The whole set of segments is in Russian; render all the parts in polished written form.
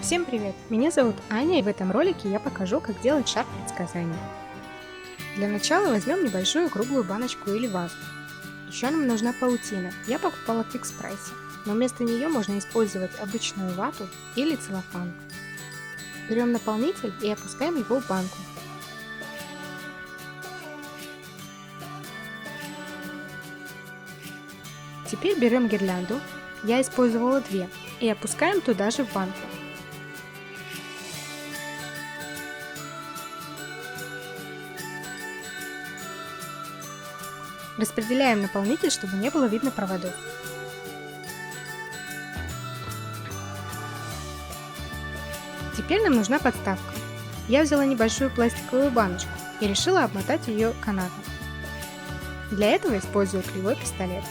Всем привет! Меня зовут Аня, и в этом ролике я покажу, как делать шар предсказаний. Для начала возьмем небольшую круглую баночку или вазу. Еще нам нужна паутина. Я покупала в фикс прайсе, но вместо нее можно использовать обычную вату или целлофан. Берем наполнитель и опускаем его в банку. Теперь берем гирлянду, я использовала две, и опускаем туда же в банку. Распределяем наполнитель, чтобы не было видно проводов. Теперь нам нужна подставка. Я взяла небольшую пластиковую баночку и решила обмотать ее канатом. Для этого использую кривой пистолет.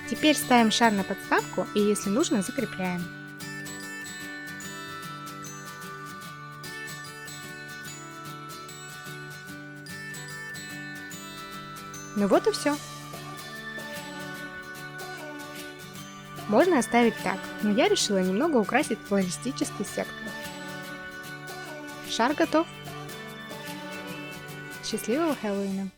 Теперь ставим шар на подставку и, если нужно, закрепляем. Ну вот и все. Можно оставить так, но я решила немного украсить флористической сеткой. Шар готов. Счастливого Хэллоуина!